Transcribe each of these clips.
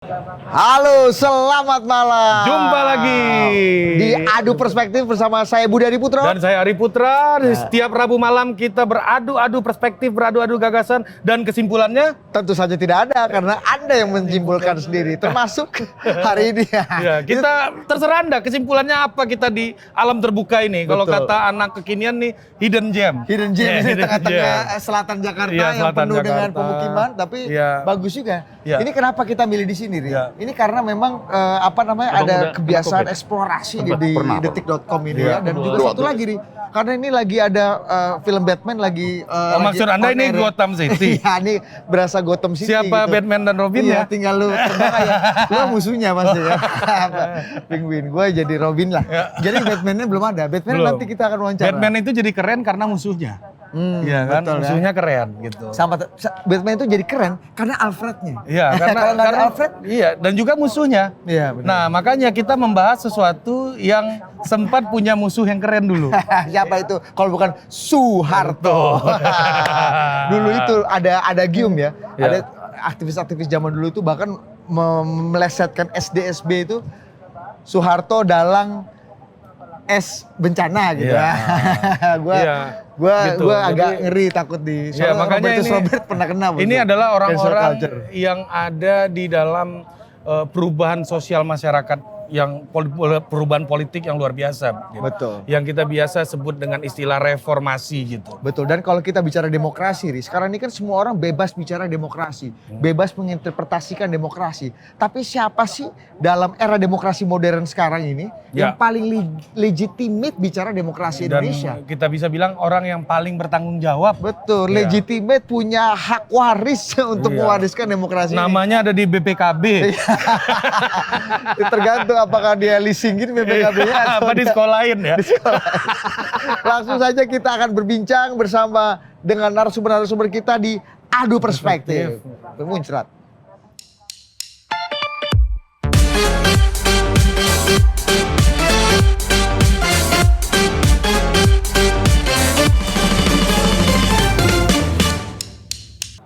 Halo, selamat malam. Jumpa lagi di Adu Perspektif bersama saya Budi Adiputro dan saya Ari Putra. Setiap Rabu malam kita beradu-adu perspektif, beradu-adu gagasan, dan kesimpulannya tentu saja tidak ada karena Anda yang menyimpulkan sendiri, termasuk hari ini. ya, kita terserah Anda kesimpulannya apa kita di alam terbuka ini. Kalau Betul. kata anak kekinian nih, hidden gem. Hidden gem di hidden tengah-tengah selatan Jakarta Iya, yang selatan penuh dengan Jakarta. pemukiman, tapi Iya. bagus juga. Iya. Ini kenapa kita milih di sini, Ri? Iya. Ini karena memang ada kebiasaan eksplorasi di detik.com ini ya, Iya. dan juga satu lagi, Ri. Karena ini lagi ada film Batman lagi. Maksud Anda ini Gotham City? Iya, ini berasa Gotham City. Siapa gitu. Batman dan Robin Iya, ya? tinggal lu terbang aja. Lu musuhnya pasti ya. Penguin, gue jadi Robin lah. Jadi Batman-nya belum ada. Batman Belum. nanti kita akan wawancara. Batman itu jadi keren karena musuhnya. Iya kan, betul, musuhnya keren gitu. Batman itu jadi keren karena Alfrednya. Iya, Kalau nggak ada Alfred, iya, dan juga musuhnya. iya benar. Nah, makanya kita membahas sesuatu yang sempat punya musuh yang keren dulu. Siapa itu? Kalau bukan Soeharto. Dulu itu ada gium ya. Iya. Ada aktivis-aktivis zaman dulu itu bahkan melesetkan SDSB itu Soeharto dalang es bencana gitu. Iya. Gua Gitu. agak Jadi, ngeri takut di. Ya, makanya Robertus ini Robert pernah kena. ini adalah cancel orang-orang culture. yang ada di dalam perubahan sosial masyarakat yang perubahan politik yang luar biasa. Gitu. Betul. Yang kita biasa sebut dengan istilah reformasi gitu. Betul, dan kalau kita bicara demokrasi, Ri, sekarang ini kan semua orang bebas bicara demokrasi, bebas menginterpretasikan demokrasi. Tapi siapa sih dalam era demokrasi modern sekarang ini yang Ya. paling legitimate bicara demokrasi Dan Indonesia? kita bisa bilang orang yang paling bertanggung jawab. Betul, Ya. legitimate punya hak waris untuk Iya. mewariskan demokrasi ini. Namanya ada di BPKB. Tergantung apakah dia leasingin BPKB-nya atau Apa di sekolahin ya? Langsung saja kita akan berbincang bersama dengan narasumber-narasumber kita di Adu Perspektif. Muncrat.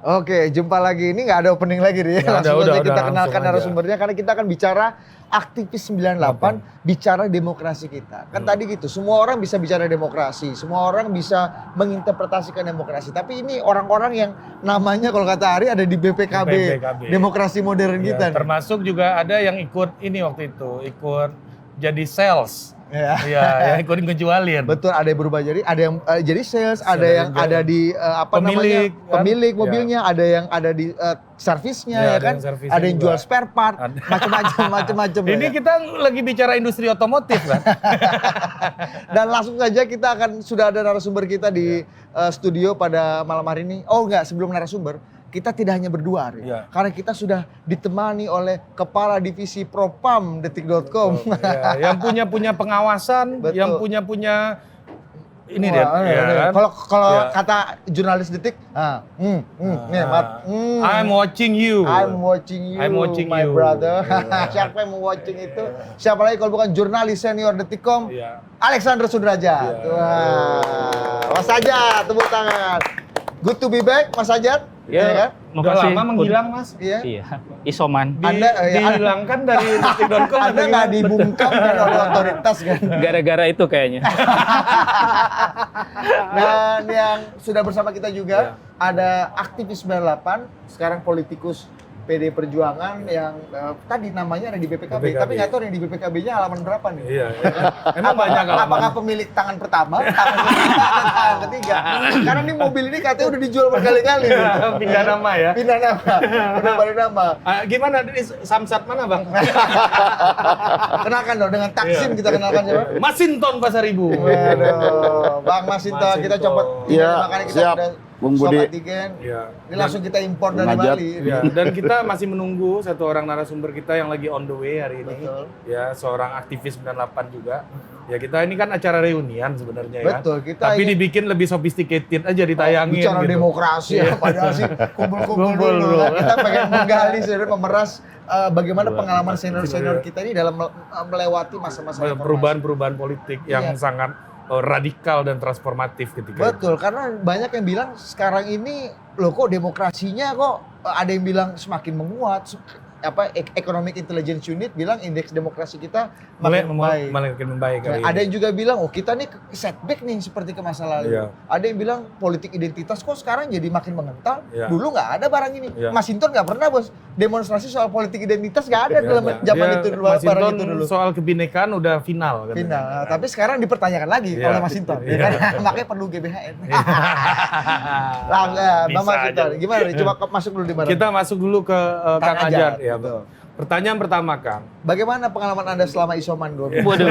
Oke, jumpa lagi. Ini nggak ada opening lagi nih. Nggak ada, Langsung udah, aja kita langsung kenalkan aja. narasumbernya karena kita akan bicara aktivis 98, bicara demokrasi kita. Kan tadi gitu, semua orang bisa bicara demokrasi, semua orang bisa menginterpretasikan demokrasi. Tapi ini orang-orang yang namanya kalau kata Ari ada di BPKB, demokrasi modern Ya, kita. nih. termasuk juga ada yang ikut ini waktu itu, ikut jadi sales. Ya. Iya, yang ikut ngejualin. Betul, ada yang berubah jadi yang jadi sales, ada Ada yang yang ada di pemilik, kan? pemilik Ya. mobilnya, ada yang ada di servisnya Ya, ya ada kan, yang servisnya ada yang juga. jual spare part, Ada. macam-macam. Ini ya. kita lagi bicara industri otomotif kan? Dan langsung saja kita akan sudah ada narasumber kita di studio pada malam hari ini. Oh enggak, sebelum narasumber kita tidak hanya berdua, Ari. Iya. Karena kita sudah ditemani oleh Kepala Divisi Propam Detik.com. Ya, yang punya pengawasan, Betul. yang punya ini Wah, deh. Ya, kan? Kalau Ya. kata jurnalis Detik, nih, I'm watching you. I'm watching you, I'm watching my you. brother. Iya. Siapa yang mau watching itu? Siapa lagi kalau bukan jurnalis senior Detik.com? Iya. Alexander Sudrajat. Iya. Wah, Mas Ajat, tepuk tangan. Good to be back, Mas Ajat. Ya, Iya kan? Udah makasih. lama menghilang, Mas. Iya. Iya, isoman. Dihilangkan dari detik.com. Anda nggak dibungkam kan oleh otoritas kan? Gara-gara itu kayaknya. Dan yang sudah bersama kita Iya. juga ada aktivis 98, sekarang politikus PD Perjuangan yang tadi namanya ada di BPKB, tapi nggak tahu yang di BPKB-nya halaman berapa nih. Iya. Emang banyak halaman. Apakah pemilik tangan pertama, tangan kedua, atau tangan ketiga? Karena ini mobil ini katanya udah dijual berkali-kali. Pindah nama ya. Pindah nama, udah balik nama. Gimana ini Samsat mana, Bang? Kenalkan dong dengan Taksim kita kenalkan siapa? Masinton Pasaribu. Waduh, Bang Masinton kita copot. Iya, Makanya kita siap. udah Bung swab Budi. antigen. Iya. Ini langsung kita impor dari Mengajak. Bali. Ya, dan kita masih menunggu satu orang narasumber kita yang lagi on the way hari ini. Betul. Ya, seorang aktivis 98 juga. Ya, kita ini kan acara reunian sebenarnya ya. Betul, kita Tapi ingin- dibikin lebih sophisticated aja ditayangin Bicara gitu. demokrasi ya, padahal sih kumpul-kumpul Kumpul dulu. dulu. Kan kita pengen menggali sebenarnya memeras bagaimana Luar pengalaman biasa. senior-senior kita ini dalam melewati masa-masa reformasi. Perubahan-perubahan politik yang Iya. sangat radikal dan transformatif ketika itu. Betul, karena banyak yang bilang sekarang ini loh kok demokrasinya kok ada yang bilang semakin menguat, Economic Intelligence Unit bilang indeks demokrasi kita makin membaik. Makin membaik kali Ada ini. yang juga bilang, oh kita nih setback nih seperti ke masa lalu. Iya. Ada yang bilang politik identitas kok sekarang jadi makin mengental. Iya. Dulu nggak ada barang ini. Iya. Mas Hinton nggak pernah bos demonstrasi soal politik identitas, nggak ada dalam Iya. zaman Dia, itu dulu. Mas Barang Hinton itu dulu. soal kebinekaan udah final. katanya. Final. Nah, tapi sekarang dipertanyakan lagi Iya. oleh Mas Hinton. Iya. Ya kan? Makanya perlu GBHN. Bang Bisa Mas aja. Hinton, gimana nih? Coba masuk dulu di mana? Kita masuk dulu ke Kang Kang Ajat. Ajat, Ya, betul. Pertanyaan pertama, Kang. Bagaimana pengalaman Anda selama isoman gue? Waduh.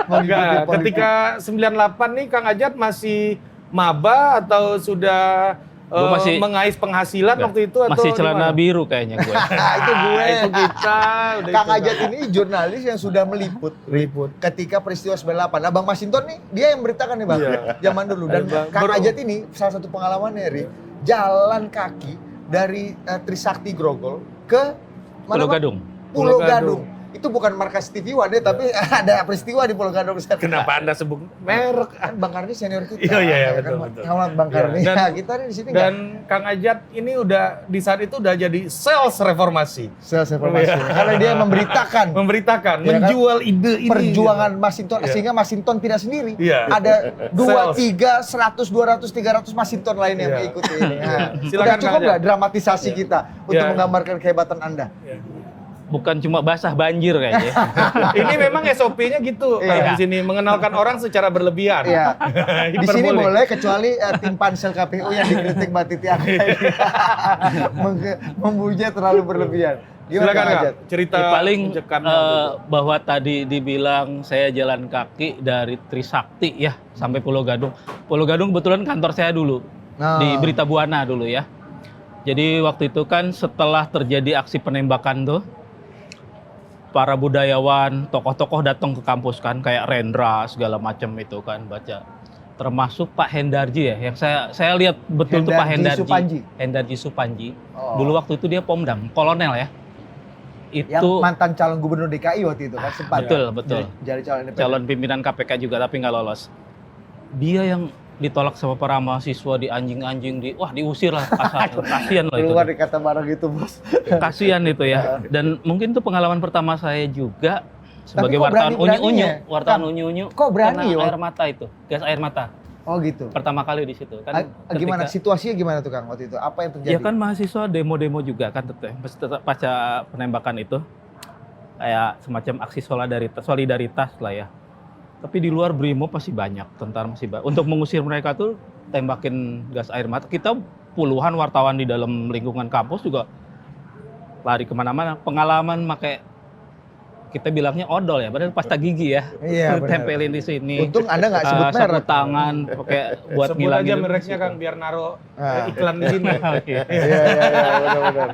Enggak, ketika 98 nih Kang Ajat masih maba atau sudah Gua masih- mengais penghasilan Enggak, waktu itu atau Masih celana gimana? biru kayaknya gue. Itu gue. Itu kita udah Kang itu, Ajat ini jurnalis yang sudah meliput Ribut. ketika peristiwa 98. Nah, Bang Mas Hinton nih, dia yang beritakan nih Bang, Iya. zaman dulu. Dan Bang, Kang baru- Ajat ini salah satu pengalamannya, Ri, jalan kaki dari Trisakti Grogol ke Pulau Bang? Gadung. Pulau Pulau Gadung. Gadung. Itu bukan markas TV One ya, tapi ada peristiwa di Pulau Gadung. Kenapa Anda sebut merek? Kan Bang Karni senior kita. Iya, iya, ya betul, kan, betul. Ngawat Bang Iya, Karni. dan- Nah, kita nih di sini Dan Kang Ajat ini udah di saat itu udah jadi sales reformasi. sales informasi. Iya. Karena dia memberitakan Memberitakan, Iya kan? menjual ide ini. perjuangan Mas Hinton, Iya. sehingga Mas Hinton tidak sendiri. Iya. Ada 2, Sales. 3, 100, 200, 300 Mas Hinton lain yang Iya. mengikuti ini. Nah, Silakan, udah Kang cukup Ajat. nggak dramatisasi Iya. kita untuk Iya. menggambarkan kehebatan Anda? Bukan cuma basah banjir kayaknya. Ini memang SOP-nya gitu Iya. di sini mengenalkan orang secara berlebihan. Iya. Di sini Hiperboleh. boleh kecuali tim pansel KPU yang dikritik Mbak Titi Anggraini. Memuja terlalu berlebihan. Gimana Silakan Kang Kak, Ajat? cerita Ya, paling injekannya waktu itu. bahwa tadi dibilang saya jalan kaki dari Trisakti ya sampai Pulau Gadung. Pulau Gadung kebetulan kantor saya dulu Nah. di Berita Buana dulu ya. Jadi waktu itu kan setelah terjadi aksi penembakan tuh, para budayawan, tokoh-tokoh datang ke kampus kan, kayak Rendra segala macam itu kan baca. Termasuk Pak Hendarji ya, yang saya lihat betul tuh Pak Hendarji Hendarji. Supanji. Hendarji Supanji. Oh. Dulu waktu itu dia Pomdam, kolonel ya. Yang Itu mantan calon gubernur DKI waktu itu kan sempat. betul, betul. Jadi calon independen. Calon pimpinan KPK juga tapi nggak lolos. Dia yang ditolak sama para mahasiswa di anjing-anjing wah diusir lah kasihan loh itu. Keluar dikata barang itu, Bos. Kasihan itu ya. Dan mungkin itu pengalaman pertama saya juga sebagai kok wartawan berani-beraninya, unyu-unyu, wartawan Kang? unyu-unyu. Kok berani, kena Wak? air mata itu, gas air mata. Oh gitu. Pertama kali di situ kan. Gimana ketika- situasinya gimana tuh Kang waktu itu? Apa yang terjadi? Ya kan mahasiswa demo-demo juga kan pasca penembakan itu. Kayak semacam aksi solidaritas lah ya. Tapi di luar Brimob masih banyak, tentara masih banyak. Untuk mengusir mereka tuh tembakin gas air mata. Kita puluhan wartawan di dalam lingkungan kampus juga lari kemana-mana. Pengalaman pakai kita bilangnya odol ya, padahal pasta gigi ya. Iya, benar. Tempelin di sini. Untung Anda nggak sebut sapu merek. tangan pakai buat Sebut ngilangin aja itu. mereknya Kang biar naro Ah. iklan di sini. Iya, iya, benar-benar.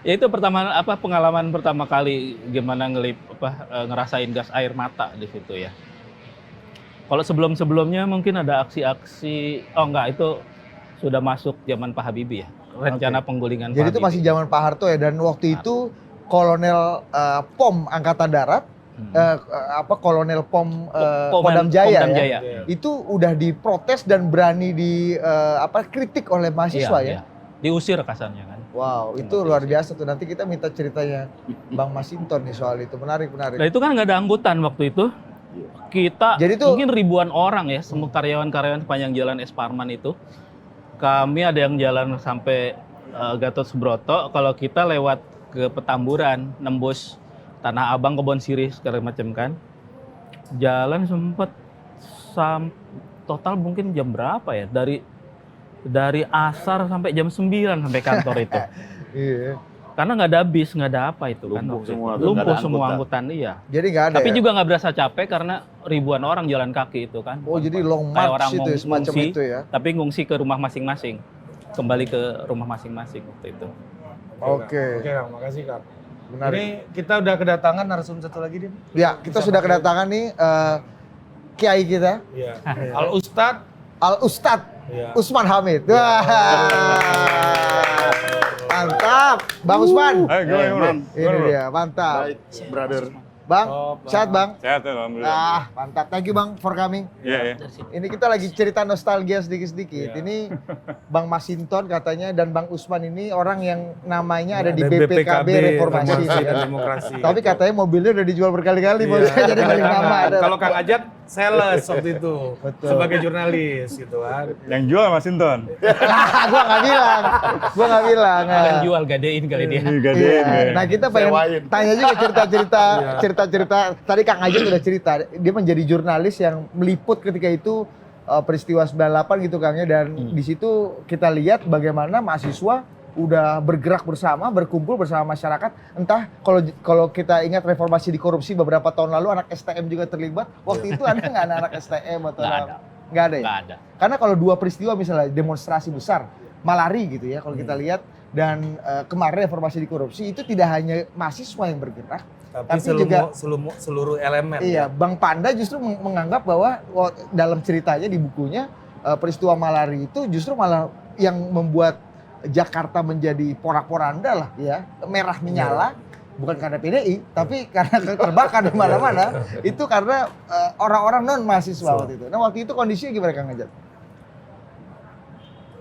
Ya itu pengalaman pertama kali gimana ngerasain gas air mata di situ ya. Kalau sebelumnya mungkin ada aksi-aksi, itu sudah masuk zaman Pak Habibie ya. Rencana penggulingan Jadi Pak itu Habibie. masih zaman Pak Harto ya, dan waktu itu Kolonel POM Angkatan Darat, Kolonel POM Kodam Jaya, Kodam ya, Jaya. itu udah diprotes dan berani kritik oleh mahasiswa ya. Iya. Diusir kasarnya kan. Wow, itu luar biasa tuh. Nanti kita minta ceritanya Bang Mas Hinton nih soal itu. Menarik. Nah itu kan nggak ada angkutan waktu itu. Kita Jadi tuh- mungkin ribuan orang ya, semua karyawan-karyawan sepanjang jalan Es Parman itu. Kami ada yang jalan sampai Gatot Subroto. Kalau kita lewat ke Petamburan, nembus Tanah Abang, Kebon Sirih, segala macam kan. Jalan sempat total mungkin jam berapa ya? Dari asar sampai jam 9 sampai kantor itu. Iya. Karena nggak ada bis, nggak ada apa itu kan. Lumpuh waktu itu. semua tuh, nggak Lumpuh ada semua angkutan. angkutan, iya. Jadi nggak ada Tapi ya? juga nggak berasa capek karena ribuan orang jalan kaki itu kan. Oh, jadi long Kayak march itu ya, semacam ngungsi, itu ya. Tapi ngungsi ke rumah masing-masing. Kembali ke rumah masing-masing waktu itu. Oke. Oke Kang, makasih Kang. Menarik. Ini kita udah kedatangan narasumber satu lagi, Din. Ya, kita Bisa sudah pakai- kedatangan nih Kiai kita, Iya. Al Ustad. Al Ustadz Iya. Usman Hamid. Wah. Mantap. Bang Usman. Gimana, Bro? Ini dia, mantap. Baik, brother. Bang, sehat Bang? Sehat, alhamdulillah. Ah, mantap. Thank you Bang for coming. Iya, iya. Ini kita lagi cerita nostalgia sedikit-sedikit. Ini Bang Masinton katanya dan Bang Usman ini orang yang namanya ada di BPKB Reformasi. dan Demokrasi. Tapi katanya mobilnya udah dijual berkali-kali, maksudnya jadi balik nama. ada. Kalau Kang Ajat sales waktu itu Betul. sebagai jurnalis gitu kan. Yang jual Mas Sinton. Gua nggak bilang. Akan jual gadein kali dia. Iya. Nah kita pengen tanya juga cerita-cerita. Tadi Kang Ajat udah cerita, dia menjadi jurnalis yang meliput ketika itu peristiwa 98 gitu Kang ya. Dan di situ kita lihat bagaimana mahasiswa udah bergerak bersama, berkumpul bersama masyarakat. Entah kalau kita ingat reformasi di korupsi beberapa tahun lalu anak STM juga terlibat. Waktu itu ada nggak anak STM atau nggak ada ya? Nggak ada. Karena kalau dua peristiwa misalnya demonstrasi besar, malari gitu ya kalau kita lihat dan kemarin reformasi di korupsi itu tidak hanya mahasiswa yang bergerak, Tapi seluruh elemen. iya, Bang Panda justru menganggap bahwa dalam ceritanya di bukunya peristiwa malari itu justru malah yang membuat Jakarta menjadi porak-poranda lah ya, merah menyala. Bukan karena PDI, tapi karena terbakar di mana-mana. Itu karena orang-orang non mahasiswa waktu itu. Nah waktu itu kondisinya gimana Kang Ajat?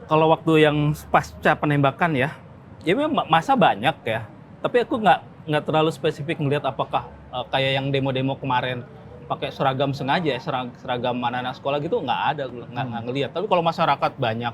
Kalau waktu yang pasca penembakan ya memang masa banyak ya. Tapi aku nggak terlalu spesifik melihat apakah kayak yang demo-demo kemarin pakai seragam sengaja, seragam anak-anak sekolah gitu nggak ada, nggak ngelihat. Tapi kalau masyarakat banyak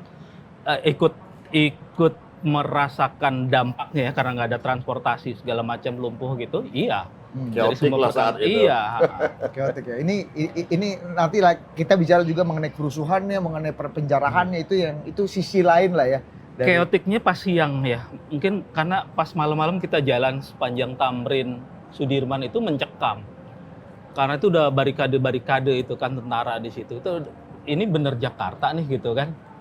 ikut merasakan dampaknya ya karena nggak ada transportasi segala macam lumpuh gitu, iya. Dari semua lah saat itu. iya. Chaotic ya. Ini nanti kita bicara juga mengenai kerusuhannya, mengenai perpenjarahannya itu sisi lain lah ya. Chaoticnya pas siang ya. Mungkin karena pas malam-malam kita jalan sepanjang Tamrin Sudirman itu mencekam. Karena itu udah barikade-barikade itu kan tentara di situ. Ini bener Jakarta nih gitu kan.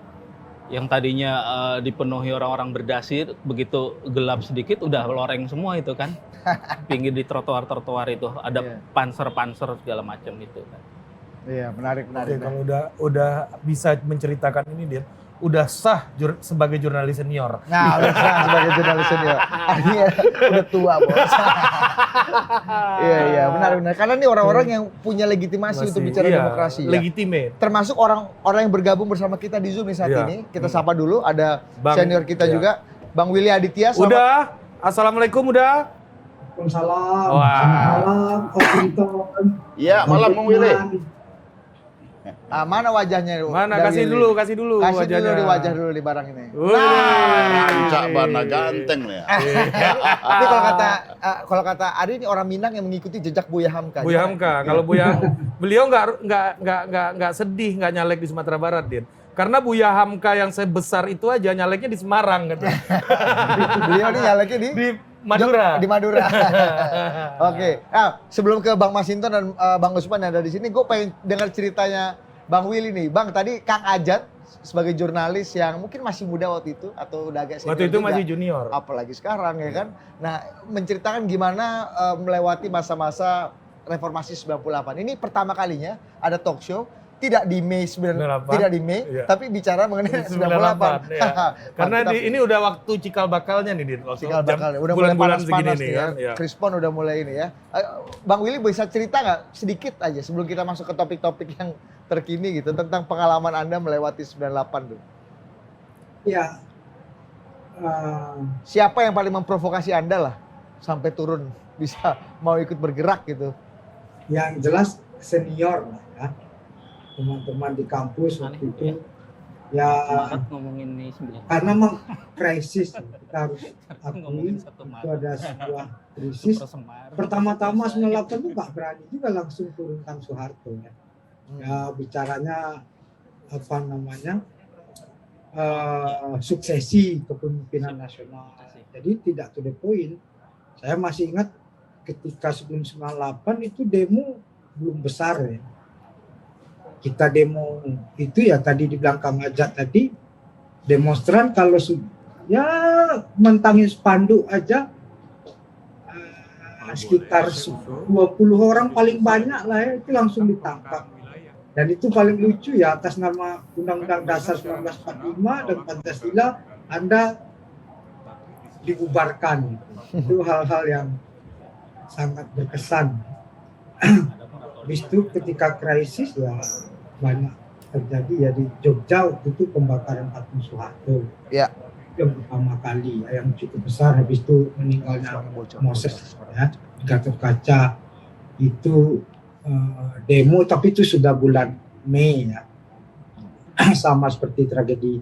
Yang tadinya dipenuhi orang-orang berdasir, begitu gelap sedikit udah loreng semua itu kan. Pinggir di trotoar-trotoar itu ada panser-panser segala macam itu kan. Iya, menarik. Oke, kalau udah bisa menceritakan ini dia udah sah sebagai jurnalis senior. Nah, udah sah sebagai jurnalis senior. Artinya udah tua, Bos. Iya, benar. Karena ini orang-orang yang punya legitimasi untuk bicara demokrasi ya. Legitimate. Termasuk orang yang bergabung bersama kita di Zoom nih saat ini. Kita sapa dulu, ada senior kita juga, Bang Willy Aditya. Udah, Assalamualaikum udah. Waalaikumsalam. Wah. Waalaikumsalam. Iya, malam Bang Willy. Mana wajahnya? Mana? Dari Kasih Willy? dulu Kasih wajahnya. dulu di wajah dulu di barang ini. Rancak bana ganteng nih ya. Tapi kalau kata Ari ini orang Minang yang mengikuti jejak Buya Hamka. Buya Hamka, kalau beliau nggak sedih nggak nyalek di Sumatera Barat, Din. Karena Buya Hamka yang sebesar itu aja nyaleknya di Semarang gitu. Beliau ini nyaleknya di Madura. Di Madura. Oke. Nah, sebelum ke Bang Masinton dan Bang Usman yang ada di sini, gue pengen dengar ceritanya Bang Willy nih. Bang, tadi Kang Ajat sebagai jurnalis yang mungkin masih muda waktu itu atau udah agak senior Waktu itu juga, masih junior. apalagi sekarang ya kan. Nah, menceritakan gimana melewati masa-masa reformasi 98. Ini pertama kalinya ada talk show. Tidak di Mei 98, tidak di Mei, iya. tapi bicara mengenai 98. Ya. Karena ini udah waktu cikal bakalnya nih, Din. Cikal bakal, udah mulai bulan-bulan segini panas-panas nih nih kan. ya. Krispon udah mulai ini ya. Bang Willy bisa cerita nggak sedikit aja sebelum kita masuk ke topik-topik yang terkini gitu tentang pengalaman Anda melewati 98 tuh. Ya. Siapa yang paling memprovokasi Anda lah sampai turun bisa mau ikut bergerak gitu? Yang jelas senior lah ya. Teman-teman di kampus waktu itu. Ya. Semangat ngomongin ini Karena memang krisis kita harus akui itu ada sebuah krisis. Pertama-tama 98 itu nggak berani juga langsung turunkan Soeharto ya. Ya bicaranya apa namanya suksesi kepemimpinan nasional. Jadi tidak to the point. Saya masih ingat ketika sebelum 98 itu demo belum besar ya. Kita demo itu ya tadi di belakang Ajat tadi demonstran kalau ya mentangin spanduk aja sekitar 20 orang paling banyak lah ya itu langsung ditangkap. Dan itu paling lucu ya atas nama Undang-Undang Dasar 1945 dan Pancasila Anda dibubarkan. Itu hal-hal yang sangat berkesan. Habis itu ketika krisis ya banyak terjadi ya di Jogja waktu itu pembakaran patung Soeharto. Ya. Yang pertama kali ya, yang cukup besar. Habis itu meninggalnya Moses ya, Gatot Kaca itu demo, tapi itu sudah bulan Mei ya. Sama seperti tragedi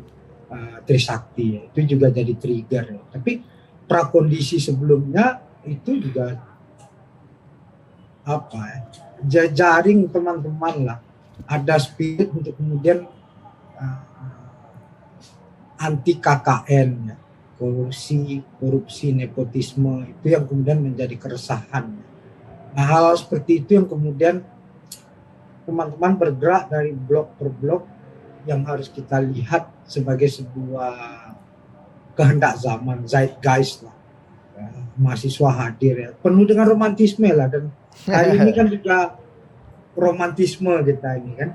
Trisakti ya. Itu juga jadi trigger ya. Tapi prakondisi sebelumnya itu juga apa ya, jaring teman-teman lah, ada spirit untuk kemudian anti KKN ya. korupsi, nepotisme itu yang kemudian menjadi keresahan. Nah, hal seperti itu yang kemudian teman-teman bergerak dari blok per blok yang harus kita lihat sebagai sebuah kehendak zaman, zeitgeist lah. Ya, mahasiswa hadir ya, penuh dengan romantisme lah, dan hari ini kan juga romantisme kita ini kan.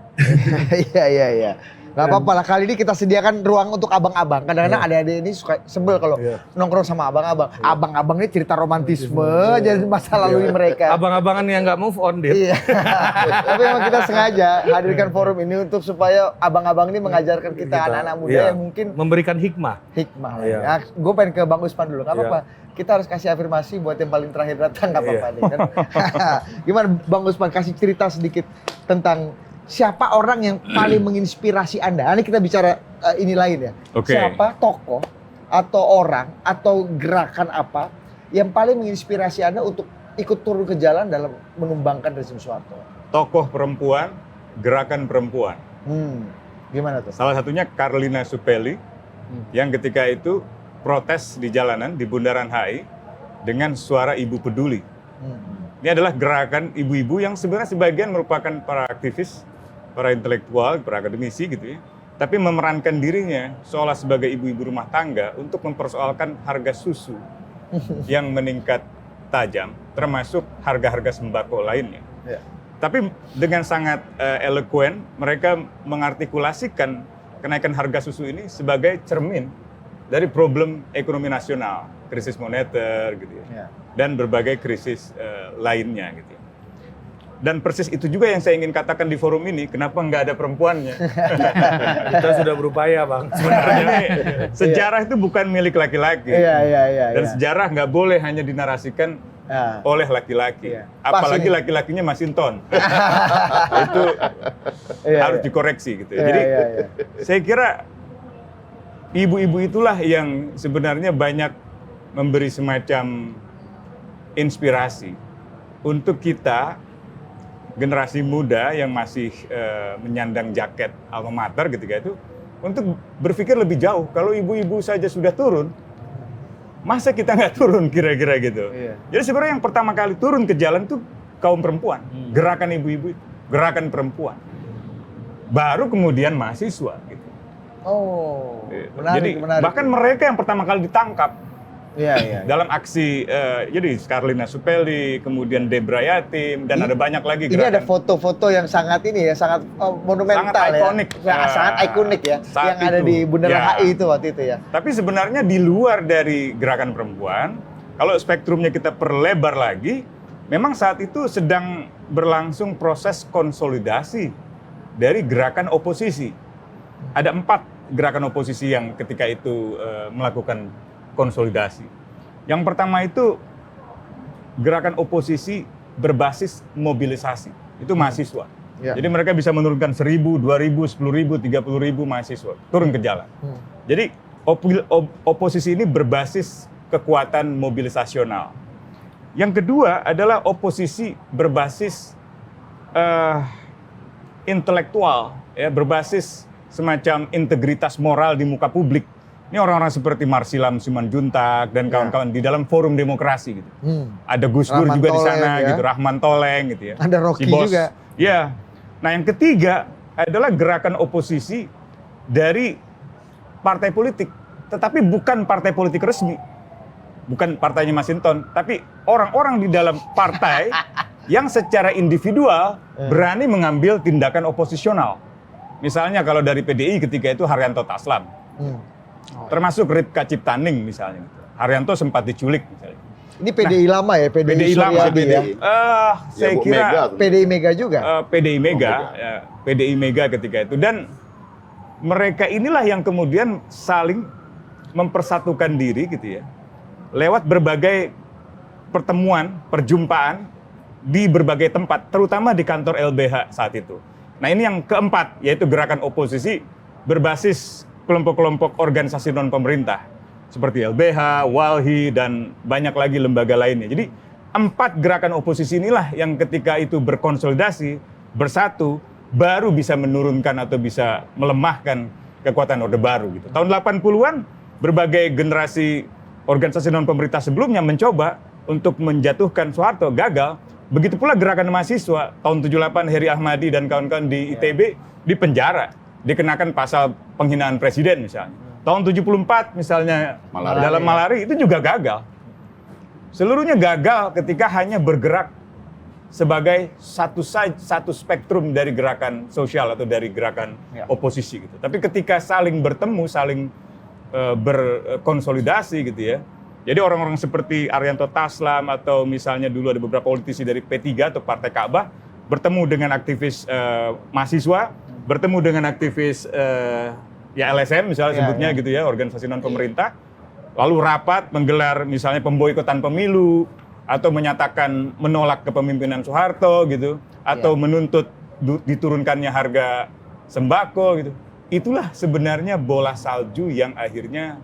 Iya. Gak apa-apa lah, kali ini kita sediakan ruang untuk abang-abang. Kadang-kadang adik-adik ini suka sebel kalau nongkrong sama abang-abang. Abang-abang ini cerita romantisme jadi masa lalu mereka. Abang-abangan yang nggak move on, Dit. Iya. Tapi memang kita sengaja hadirkan forum ini untuk supaya abang-abang ini mengajarkan kita anak-anak muda yang mungkin memberikan hikmah. Iya. Nah, gue pengen ke Bang Usman dulu, gak apa-apa. Kita harus kasih afirmasi buat yang paling terakhir datang, gak apa-apa nih kan. Gimana Bang Usman, kasih cerita sedikit tentang siapa orang yang paling menginspirasi Anda? Ini kita bicara ini lain ya. Siapa tokoh atau orang atau gerakan apa yang paling menginspirasi Anda untuk ikut turun ke jalan dalam menumbangkan rezim Soeharto? Tokoh perempuan, gerakan perempuan. Gimana tuh? Salah satunya Carlina Supeli yang ketika itu protes di jalanan di Bundaran HI dengan suara Ibu Peduli. Ini adalah gerakan ibu-ibu yang sebenarnya sebagian merupakan para aktivis, para intelektual, para akademisi gitu ya. Tapi memerankan dirinya seolah sebagai ibu-ibu rumah tangga untuk mempersoalkan harga susu yang meningkat tajam, termasuk harga-harga sembako lainnya. Tapi dengan sangat elokuen, mereka mengartikulasikan kenaikan harga susu ini sebagai cermin dari problem ekonomi nasional, krisis moneter gitu ya, dan berbagai krisis lainnya gitu ya. Dan persis itu juga yang saya ingin katakan di forum ini, kenapa nggak ada perempuannya? Kita sudah berupaya, Bang. Sebenarnya sejarah itu bukan milik laki-laki. Dan sejarah nggak boleh hanya dinarasikan oleh laki-laki. Apalagi laki-lakinya Masinton. Itu harus dikoreksi gitu. Jadi saya kira ibu-ibu itulah yang sebenarnya banyak memberi semacam inspirasi untuk kita, generasi muda yang masih menyandang jaket alma mater ketika itu, untuk berpikir lebih jauh. Kalau ibu-ibu saja sudah turun, masa kita nggak turun kira-kira gitu. Jadi sebenarnya yang pertama kali turun ke jalan tuh kaum perempuan, gerakan ibu-ibu, gerakan perempuan. Baru kemudian mahasiswa gitu. Menarik. Bahkan mereka yang pertama kali ditangkap. Dalam aksi, jadi Carlina Supeli, kemudian Debra Yatim, dan ada banyak lagi gerakan. Ini ada foto-foto yang sangat ini ya, sangat monumental, sangat ikonik. Sangat ikonik ya, yang ada di Bundaran HI itu waktu itu ya. Tapi sebenarnya di luar dari gerakan perempuan, kalau spektrumnya kita perlebar lagi, memang saat itu sedang berlangsung proses konsolidasi dari gerakan oposisi. Ada 4 gerakan oposisi yang ketika itu melakukan konsolidasi. Yang pertama itu gerakan oposisi berbasis mobilisasi. Itu mahasiswa. Jadi mereka bisa menurunkan 1.000, 2.000, 10.000, 30.000 mahasiswa turun ke jalan. Jadi oposisi ini berbasis kekuatan mobilisasional. Yang kedua adalah oposisi berbasis intelektual, ya, berbasis semacam integritas moral di muka publik. Ini orang-orang seperti Marsilam Simanjuntak dan kawan-kawan di dalam forum demokrasi gitu. Ada Gus Dur juga di sana gitu, Rahman Toleng gitu ya. Ada Rocky juga. Ya. Nah, yang ketiga adalah gerakan oposisi dari partai politik, tetapi bukan partai politik resmi. Bukan partainya Masinton, tapi orang-orang di dalam partai yang secara individual berani mengambil tindakan oposisional. Misalnya kalau dari PDI ketika itu Haryanto Taslam. Termasuk Ripka Ciptaning misalnya. Haryanto sempat diculik misalnya. Ini PDI lama ya, PDI lama, Suryadi ya. Saya Bu kira Mega tuh. PDI Mega juga. PDI Mega, Mega. ya, PDI Mega ketika itu, dan mereka inilah yang kemudian saling mempersatukan diri gitu ya, lewat berbagai pertemuan, perjumpaan di berbagai tempat, terutama di kantor LBH saat itu. Nah ini yang keempat, yaitu gerakan oposisi berbasis kelompok-kelompok organisasi non-pemerintah, seperti LBH, Walhi, dan banyak lagi lembaga lainnya. Jadi 4 gerakan oposisi inilah yang ketika itu berkonsolidasi, bersatu, baru bisa menurunkan atau bisa melemahkan kekuatan Orde Baru gitu. Tahun 80-an, berbagai generasi organisasi non-pemerintah sebelumnya mencoba untuk menjatuhkan Soeharto, gagal. Begitu pula gerakan mahasiswa, tahun 78 Heri Ahmadi dan kawan-kawan di ITB dipenjara, dikenakan pasal penghinaan presiden misalnya. Tahun 74 misalnya dalam Malari itu juga gagal. Seluruhnya gagal ketika hanya bergerak sebagai satu spektrum dari gerakan sosial atau dari gerakan oposisi gitu. Tapi ketika saling bertemu, saling berkonsolidasi gitu ya. Jadi orang-orang seperti Arianto Taslam atau misalnya dulu ada beberapa politisi dari P3 atau Partai Ka'bah bertemu dengan aktivis mahasiswa, bertemu dengan aktivis ya LSM misalnya sebutnya gitu ya, organisasi non pemerintah, lalu rapat menggelar misalnya pemboikotan pemilu atau menyatakan menolak kepemimpinan Soeharto gitu, atau menuntut diturunkannya harga sembako gitu. Itulah sebenarnya bola salju yang akhirnya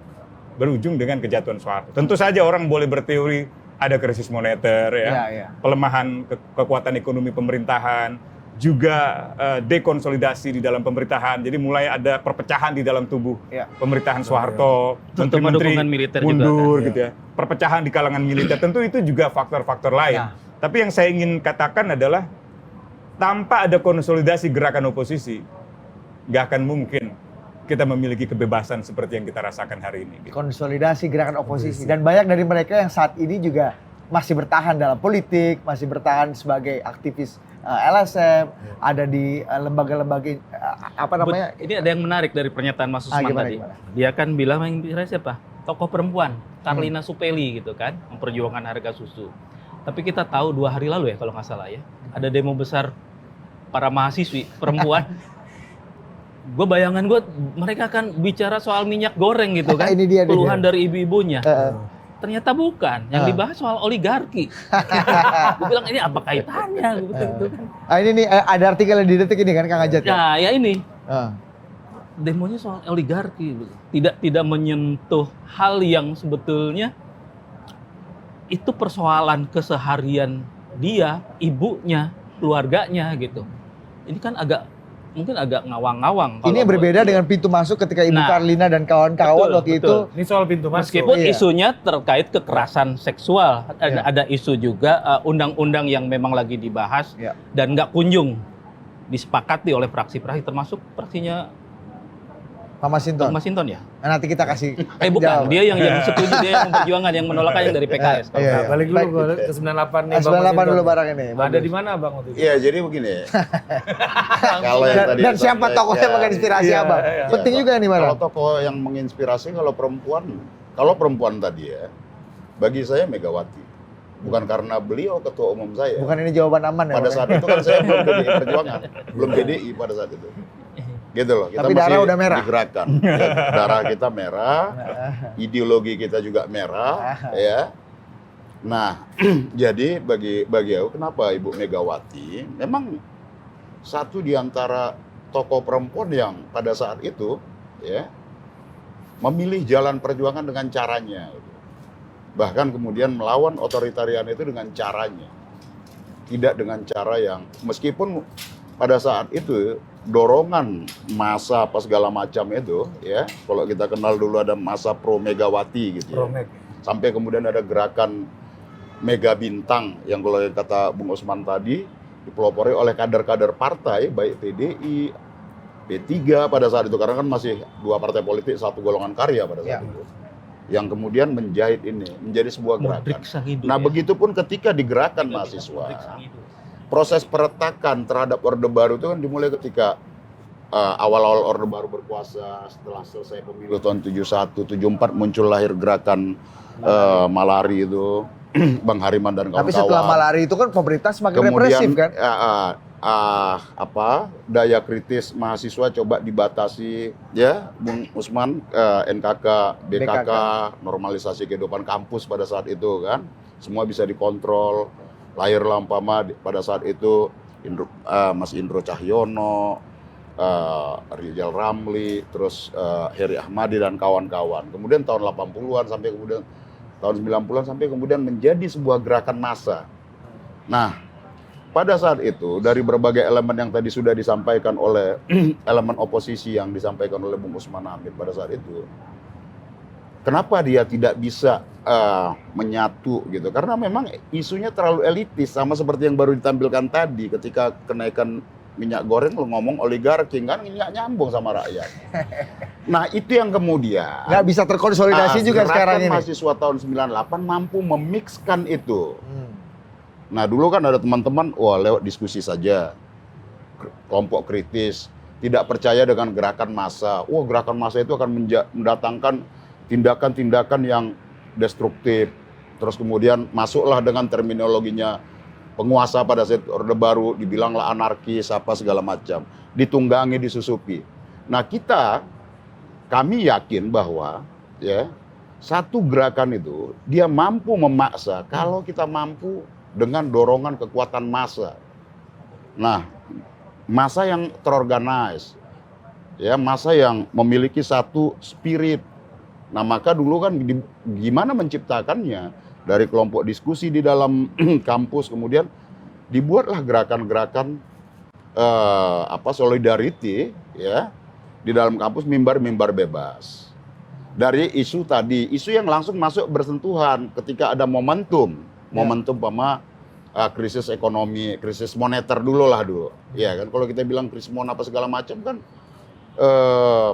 berujung dengan kejatuhan Soeharto. Tentu saja orang boleh berteori ada krisis moneter ya, pelemahan kekuatan ekonomi pemerintahan, juga dekonsolidasi di dalam pemerintahan. Jadi mulai ada perpecahan di dalam tubuh pemerintahan Soeharto, menteri-menteri mundur gitu ya. Perpecahan di kalangan militer, tentu itu juga faktor-faktor lain. Tapi yang saya ingin katakan adalah tanpa ada konsolidasi gerakan oposisi, nggak akan mungkin kita memiliki kebebasan seperti yang kita rasakan hari ini. Gitu. Konsolidasi gerakan oposisi. Dan banyak dari mereka yang saat ini juga masih bertahan dalam politik, masih bertahan sebagai aktivis LSM, ada di lembaga-lembaga apa namanya? Ini ada yang menarik dari pernyataan Mas Usman tadi. Gimana? Dia kan bilang yang siapa? Tokoh perempuan, Karlina Supeli gitu kan, memperjuangkan harga susu. Tapi kita tahu 2 hari lalu ya kalau nggak salah ya, ada demo besar para mahasiswi perempuan. Gue bayangan gue mereka kan bicara soal minyak goreng gitu kan, Ini dia, keluhan dari ibu-ibunya. Ternyata bukan, yang dibahas soal oligarki. Gue bilang ini apa kaitannya gitu kan. Ini nih ada artikel di Detik ini kan Kang Ajat ya? Nah ya ini, demonya soal oligarki, tidak menyentuh hal yang sebetulnya itu persoalan keseharian dia, ibunya, keluarganya gitu. Ini kan mungkin agak ngawang-ngawang. Ini yang berbeda dengan pintu masuk ketika Ibu Karlina dan kawan-kawan waktu itu. Ini soal pintu masuk. Meskipun isunya terkait kekerasan seksual, ada isu juga undang-undang yang memang lagi dibahas dan nggak kunjung disepakati oleh fraksi-fraksi, termasuk fraksinya Pak Masinton ya. Nah, nanti kita kasih. Bukan, dia yang setuju, dia yang memperjuangkan, yang menolak yang dari PKS. Balik dulu ke 98 nih. 98 dulu barang ini. Ada di mana Bang waktu itu? Iya, jadi begini. Kalau yang tadi dan siapa tokoh yang menginspirasi Abang? Penting juga nih barang. Kalau tokoh yang menginspirasi, kalau perempuan tadi ya, bagi saya Megawati. Bukan karena beliau ketua umum saya. Bukan ini jawaban aman ya? Pada saat itu kan saya belum PDI Perjuangan, belum PDI pada saat itu. Gitu loh, kita tapi masih darah udah merah. digerakkan. Ya, darah kita merah, ideologi kita juga merah, ya. Nah, jadi bagi aku kenapa Ibu Megawati memang satu di antara tokoh perempuan yang pada saat itu ya memilih jalan perjuangan dengan caranya. Bahkan kemudian melawan otoritarian itu dengan caranya. Tidak dengan cara yang meskipun pada saat itu dorongan masa apa segala macam itu ya, kalau kita kenal dulu ada masa pro Megawati gitu ya. Sampai kemudian ada gerakan Mega Bintang yang kalau kata Bung Usman tadi dipelopori oleh kader-kader partai baik PDI, P3 pada saat itu, karena kan masih 2 partai politik satu golongan karya pada saat itu. Yang kemudian menjahit ini menjadi sebuah gerakan. Nah, begitupun ketika di gerakan mahasiswa. Proses peretakan terhadap Orde Baru itu kan dimulai ketika awal-awal Orde Baru berkuasa, setelah selesai pemilu tahun 71, 74 muncul lahir gerakan Malari itu. Bang Hariman dan kawan-kawan. Tapi setelah malari itu kan pemerintah semakin represif kan? Daya kritis mahasiswa coba dibatasi, ya, Bung Usman, NKK, BKK, normalisasi kehidupan kampus pada saat itu kan, semua bisa dikontrol. Lahirlah umpama pada saat itu Mas Indro Cahyono, Rizal Ramli, terus Heri Ahmadi dan kawan-kawan. Kemudian tahun 80-an sampai kemudian tahun 90-an sampai kemudian menjadi sebuah gerakan massa. Nah, pada saat itu dari berbagai elemen yang tadi sudah disampaikan oleh elemen oposisi yang disampaikan oleh Bung Usman Hamid pada saat itu, kenapa dia tidak bisa menyatu gitu? Karena memang isunya terlalu elitis, sama seperti yang baru ditampilkan tadi ketika kenaikan minyak goreng lu ngomong oligarki kan nggak nyambung sama rakyat. Nah itu yang kemudian nggak bisa terkonsolidasi juga sekarang ini. Mahasiswa tahun 98 mampu memixkan itu. Nah dulu kan ada teman-teman, wah lewat diskusi saja, kelompok kritis, tidak percaya dengan gerakan massa. Wah gerakan massa itu akan mendatangkan tindakan-tindakan yang destruktif. Terus kemudian masuklah dengan terminologinya penguasa pada saat Orde Baru, dibilanglah anarkis, apa segala macam. Ditunggangi, disusupi. Nah kami yakin bahwa ya satu gerakan itu dia mampu memaksa kalau kita mampu dengan dorongan kekuatan massa. Nah, massa yang terorganize, ya massa yang memiliki satu spirit. Nah maka dulu kan gimana menciptakannya? Dari kelompok diskusi di dalam kampus, kemudian dibuatlah gerakan-gerakan solidarity ya di dalam kampus, mimbar-mimbar bebas. Dari isu tadi, isu yang langsung masuk bersentuhan ketika ada momentum sama krisis ekonomi, krisis moneter dulu. Ya kan kalau kita bilang krisis apa segala macam kan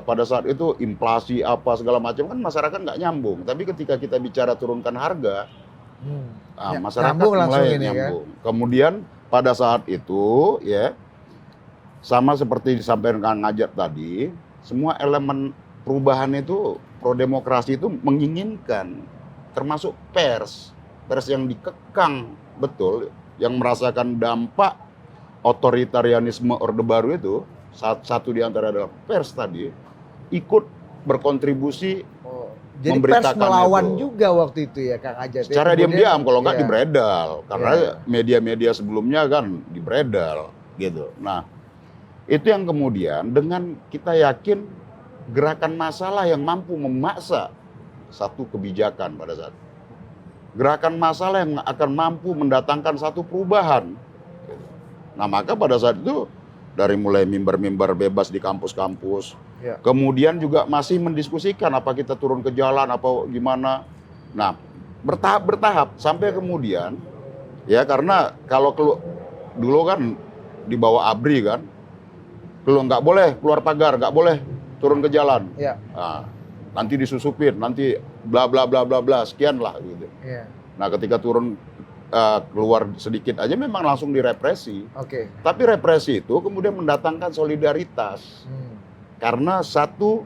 pada saat itu inflasi apa segala macam kan masyarakat nggak nyambung. Tapi ketika kita bicara turunkan harga, masyarakat mulai nyambung. Kan? Kemudian pada saat itu ya sama seperti disampaikan Kang Ajat tadi, semua elemen perubahan itu pro demokrasi itu menginginkan, termasuk pers yang dikekang betul, yang merasakan dampak otoritarianisme Orde Baru itu. Satu di antara adalah pers tadi ikut berkontribusi. Jadi pers melawan itu juga waktu itu ya Kang Ajat. Secara diam-diam, kalau nggak dibredel. Karena media-media sebelumnya kan dibredel gitu. Nah itu yang kemudian dengan kita yakin gerakan masalah yang mampu memaksa satu kebijakan pada saat. Gerakan masalah yang akan mampu mendatangkan satu perubahan. Nah maka pada saat itu dari mulai mimbar-mimbar bebas di kampus-kampus, kemudian juga masih mendiskusikan apa kita turun ke jalan, apa gimana. Nah, bertahap sampai kemudian, ya karena kalau dulu kan di bawah ABRI kan, nggak boleh keluar pagar, nggak boleh turun ke jalan. Nah, nanti disusupin, nanti bla bla bla bla bla, sekian lah gitu. Nah, ketika turun keluar sedikit aja memang langsung direpresi. Tapi represi itu kemudian mendatangkan solidaritas. Karena satu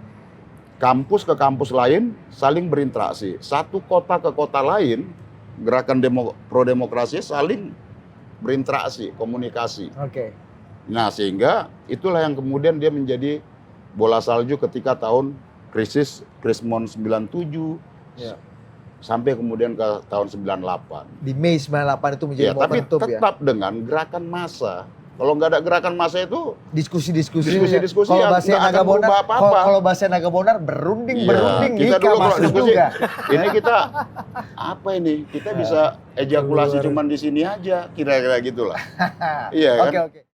kampus ke kampus lain saling berinteraksi. Satu kota ke kota lain, gerakan pro demokrasi saling berinteraksi, komunikasi. Nah, sehingga itulah yang kemudian dia menjadi bola salju ketika tahun Krismon 97. Sampai kemudian ke tahun 98. Di Mei 98 itu menjadi momentum tapi tetap dengan gerakan massa. Kalau nggak ada gerakan massa itu diskusi kalau bahasa Naga Bonar, kalau bahasa Naga Bonar berunding kita dulu kalau diskusi juga. Ini kita apa ini? Kita bisa ejakulasi cuman di sini aja, kira-kira gitulah. Iya kan? Oke.